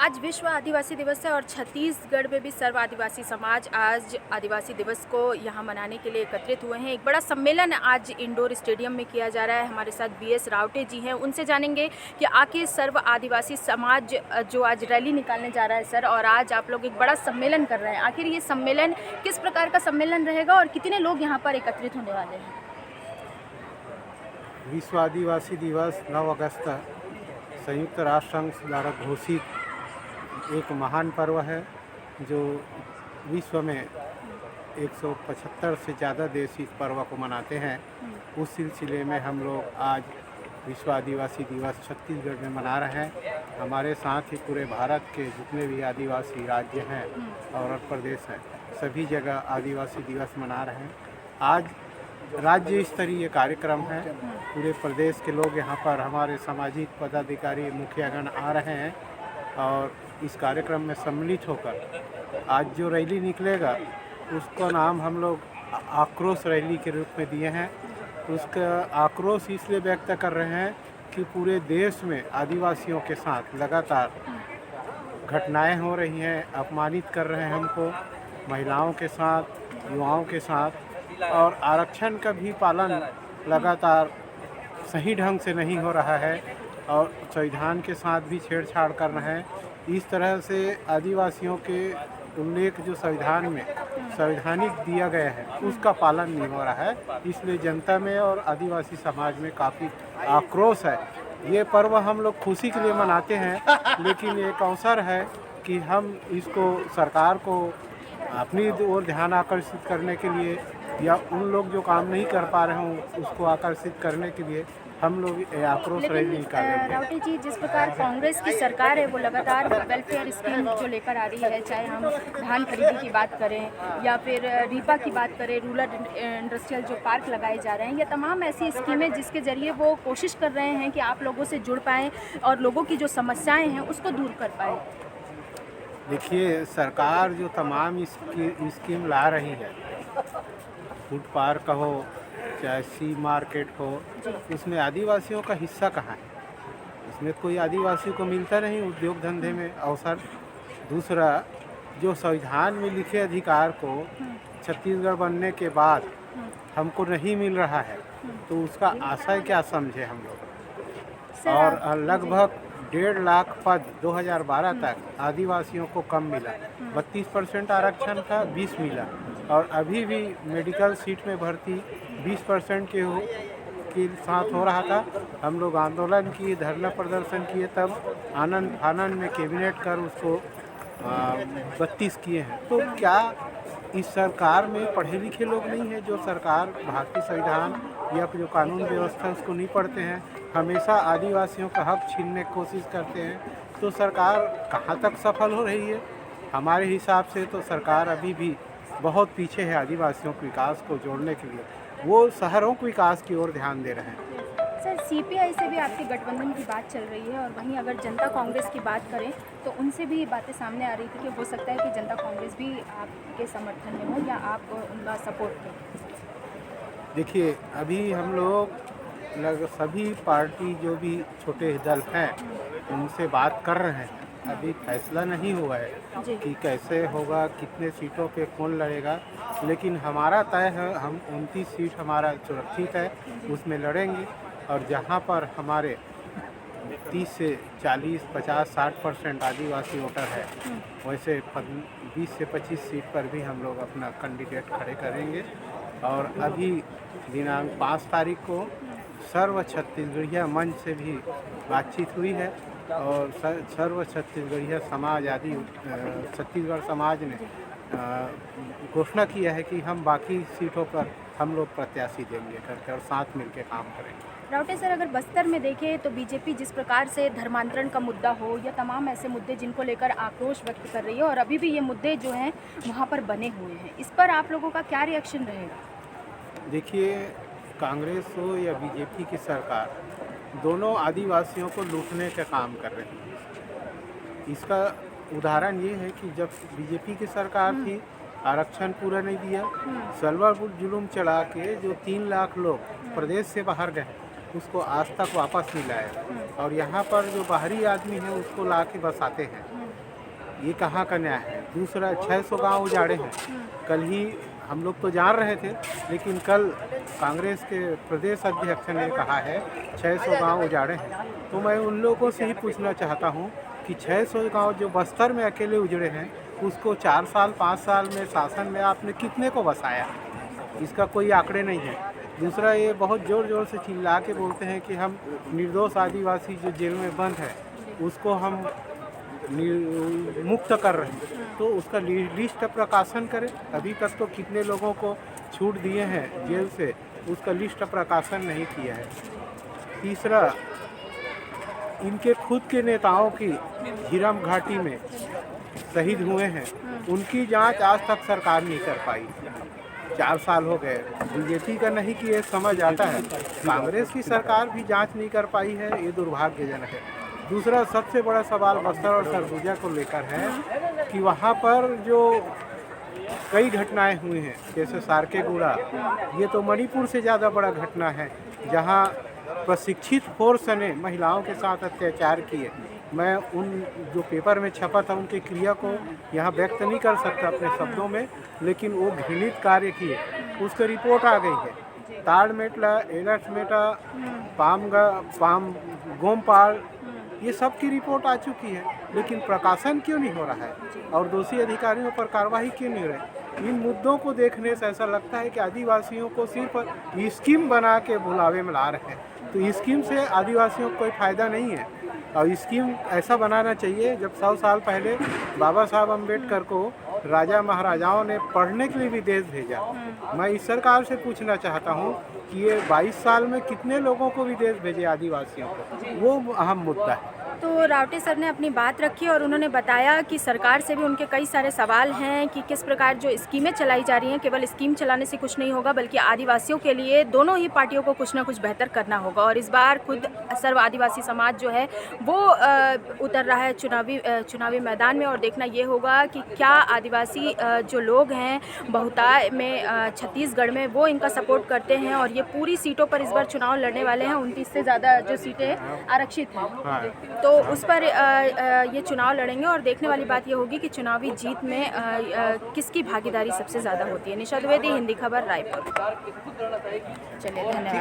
आज विश्व आदिवासी दिवस है और छत्तीसगढ़ में भी सर्व आदिवासी समाज आज आदिवासी दिवस को यहाँ मनाने के लिए एकत्रित हुए हैं। एक बड़ा सम्मेलन आज इंडोर स्टेडियम में किया जा रहा है। हमारे साथ बीएस रावटे जी हैं, उनसे जानेंगे कि आखिर सर्व आदिवासी समाज जो आज रैली निकालने जा रहा है सर, और आज आप लोग एक बड़ा सम्मेलन कर रहे हैं, आखिर ये सम्मेलन किस प्रकार का सम्मेलन रहेगा और कितने लोग यहाँ पर एकत्रित होने वाले हैं? विश्व आदिवासी दिवस 9 अगस्त संयुक्त राष्ट्र संघ द्वारा घोषित एक महान पर्व है जो विश्व में 175 से ज़्यादा देश इस पर्व को मनाते हैं। उस सिलसिले में हम लोग आज विश्व आदिवासी दिवस छत्तीसगढ़ में मना रहे हैं। हमारे साथ ही पूरे भारत के जितने भी आदिवासी राज्य हैं और प्रदेश हैं, सभी जगह आदिवासी दिवस मना रहे हैं। आज राज्य स्तरीय कार्यक्रम है। पूरे प्रदेश के लोग यहाँ पर हमारे सामाजिक पदाधिकारी मुखियागण आ रहे हैं और इस कार्यक्रम में सम्मिलित होकर आज जो रैली निकलेगा उसका नाम हम लोग आक्रोश रैली के रूप में दिए हैं। उसका आक्रोश इसलिए व्यक्त कर रहे हैं कि पूरे देश में आदिवासियों के साथ लगातार घटनाएं हो रही हैं, अपमानित कर रहे हैं हमको, महिलाओं के साथ, युवाओं के साथ, और आरक्षण का भी पालन लगातार सही ढंग से नहीं हो रहा है और संविधान के साथ भी छेड़छाड़ कर रहे हैं। इस तरह से आदिवासियों के उल्लेख जो संविधान में संवैधानिक दिया गया है उसका पालन नहीं हो रहा है। इसलिए जनता में और आदिवासी समाज में काफ़ी आक्रोश है। ये पर्व हम लोग खुशी के लिए मनाते हैं, लेकिन एक अवसर है कि हम इसको सरकार को अपनी ओर ध्यान आकर्षित करने के लिए या उन लोग जो काम नहीं कर पा रहे हों उसको आकर्षित करने के लिए हम लोग आक्रोश रैली निकालेंगे। रावटे जी, जिस प्रकार कांग्रेस की सरकार है वो लगातार वेलफेयर स्कीम जो लेकर आ रही है, चाहे हम धान खरीदी की बात करें या फिर रीपा की बात करें, रूरल इंडस्ट्रियल जो पार्क लगाए जा रहे हैं, ये तमाम ऐसी स्कीमें जिसके ज़रिए वो कोशिश कर रहे हैं कि आप लोगों से जुड़ पाएँ और लोगों की जो समस्याएँ हैं उसको दूर कर पाएँ। देखिए, सरकार जो तमाम स्कीम ला रही है, फूड पार्क हो चाहे सी मार्केट हो, उसमें आदिवासियों का हिस्सा कहाँ है? इसमें कोई आदिवासी को मिलता नहीं उद्योग धंधे में अवसर। दूसरा, जो संविधान में लिखे अधिकार को छत्तीसगढ़ बनने के बाद हमको नहीं मिल रहा है, तो उसका आशय क्या समझे हम लोग। और लगभग 1.5 लाख पद 2012 तक आदिवासियों को कम मिला। 32% आरक्षण था, 20 मिला, और अभी भी मेडिकल सीट में भर्ती 20% के साथ हो रहा था। हम लोग आंदोलन किए, धरना प्रदर्शन किए, तब आनंद फानन में कैबिनेट कर उसको 32 किए हैं। तो क्या इस सरकार में पढ़े लिखे लोग नहीं हैं जो सरकार भारतीय संविधान या जो कानून व्यवस्था उसको नहीं पढ़ते हैं, हमेशा आदिवासियों का हक छीनने की कोशिश करते हैं? तो सरकार कहाँ तक सफल हो रही है? हमारे हिसाब से तो सरकार अभी भी बहुत पीछे है आदिवासियों के विकास को जोड़ने के लिए। वो शहरों के विकास की ओर ध्यान दे रहे हैं। सर, सीपीआई से भी आपके गठबंधन की बात चल रही है और वहीं अगर जनता कांग्रेस की बात करें तो उनसे भी बातें सामने आ रही थी कि हो सकता है कि जनता कांग्रेस भी आपके समर्थन में हो या आप उनका सपोर्ट करें। देखिए, अभी हम लोग सभी पार्टी जो भी छोटे दल हैं उनसे बात कर रहे हैं। अभी फैसला नहीं हुआ है कि कैसे होगा, कितने सीटों पे कौन लड़ेगा, लेकिन हमारा तय है, हम 29 सीट हमारा सुरक्षित है, उसमें लड़ेंगे। और जहाँ पर हमारे 30 से 40, 50, 60% आदिवासी वोटर है, वैसे 20 से 25 सीट पर भी हम लोग अपना कैंडिडेट खड़े करेंगे। और अभी दिनांक 5 तारीख को सर्व छत्तीसगढ़िया मंच से भी बातचीत हुई है और सर्व छत्तीसगढ़िया समाज आदि छत्तीसगढ़ समाज ने घोषणा किया है कि हम बाकी सीटों पर हम लोग प्रत्याशी देंगे करके और साथ मिलकर काम करेंगे। रावटे सर, अगर बस्तर में देखें तो बीजेपी जिस प्रकार से धर्मांतरण का मुद्दा हो या तमाम ऐसे मुद्दे जिनको लेकर आक्रोश व्यक्त कर रही है और अभी भी ये मुद्दे जो हैं वहाँ पर बने हुए हैं, इस पर आप लोगों का क्या रिएक्शन रहेगा? देखिए, कांग्रेस हो या बीजेपी की सरकार, दोनों आदिवासियों को लूटने का काम कर रही है। इसका उदाहरण ये है कि जब बीजेपी की सरकार थी, आरक्षण पूरा नहीं दिया, सलवार जुलूम चढ़ा के जो 3 लाख लोग प्रदेश से बाहर गए उसको आज तक वापस नहीं लाए और यहाँ पर जो बाहरी आदमी है उसको ला के बसाते हैं। ये कहाँ का न्याय है। दूसरा 600 गांव उजाड़े हैं। कल ही हम लोग तो जान रहे थे, लेकिन कल कांग्रेस के प्रदेश अध्यक्ष ने कहा है 600 गांव उजाड़े हैं। तो मैं उन लोगों से ही पूछना चाहता हूँ कि 600 गांव जो बस्तर में अकेले उजड़े हैं, उसको 4 साल 5 साल में शासन में आपने कितने को बसाया? इसका कोई आंकड़े नहीं है। दूसरा, ये बहुत ज़ोर ज़ोर से चिल्ला के बोलते हैं कि हम निर्दोष आदिवासी जो जेल में बंद है उसको हम मुक्त कर रहे हैं, तो उसका लिस्ट प्रकाशन करें। अभी तक तो कितने लोगों को छूट दिए हैं जेल से, उसका लिस्ट प्रकाशन नहीं किया है। तीसरा, इनके खुद के नेताओं की झीरम घाटी में शहीद हुए हैं, उनकी जांच आज तक सरकार नहीं कर पाई। 4 साल हो गए। बीजेपी का नहीं कि ये समझ आता है, कांग्रेस की सरकार भी जांच नहीं कर पाई है, ये दुर्भाग्यजनक है। दूसरा सबसे बड़ा सवाल बस्तर और सरगुजा को लेकर है कि वहाँ पर जो कई घटनाएं हुई हैं, जैसे सारकेगुड़ा, ये तो मणिपुर से ज़्यादा बड़ा घटना है, जहाँ प्रशिक्षित फोर्स ने महिलाओं के साथ अत्याचार किए। मैं उन जो पेपर में छपा था उनकी क्रिया को यहाँ व्यक्त नहीं कर सकता अपने शब्दों में, लेकिन वो घृणित कार्य किए, उसकी रिपोर्ट आ गई है। ताड़मेटला, एलर्टमेटा, गोमपाल, ये सब की रिपोर्ट आ चुकी है, लेकिन प्रकाशन क्यों नहीं हो रहा है और दोषी अधिकारियों पर कार्रवाई क्यों नहीं हो रही? इन मुद्दों को देखने से ऐसा लगता है कि आदिवासियों को सिर्फ स्कीम बना के बुलावे में ला रहे हैं। तो स्कीम से आदिवासियों को कोई फ़ायदा नहीं है। और स्कीम ऐसा बनाना चाहिए, जब 100 साल पहले बाबा साहब अम्बेडकर को राजा महाराजाओं ने पढ़ने के लिए विदेश भेजा। मैं इस सरकार से पूछना चाहता हूँ कि ये 22 साल में कितने लोगों को विदेश भेजे आदिवासियों को, वो अहम मुद्दा है। तो रावटे सर ने अपनी बात रखी और उन्होंने बताया कि सरकार से भी उनके कई सारे सवाल हैं कि किस प्रकार जो स्कीमें चलाई जा रही हैं, केवल स्कीम चलाने से कुछ नहीं होगा, बल्कि आदिवासियों के लिए दोनों ही पार्टियों को कुछ ना कुछ बेहतर करना होगा। और इस बार खुद सर्व आदिवासी समाज जो है वो उतर रहा है चुनावी मैदान में, और देखना ये होगा कि क्या आदिवासी जो लोग हैं बहुताय में छत्तीसगढ़ में, वो इनका सपोर्ट करते हैं। और ये पूरी सीटों पर इस बार चुनाव लड़ने वाले हैं, 29 से ज़्यादा जो सीटें आरक्षित हैं, तो उस पर ये चुनाव लड़ेंगे। और देखने वाली बात ये होगी कि चुनावी जीत में किसकी भागीदारी सबसे ज़्यादा होती है। निशा द्विवेदी, हिंदी खबर, रायपुर। चलिए, धन्यवाद।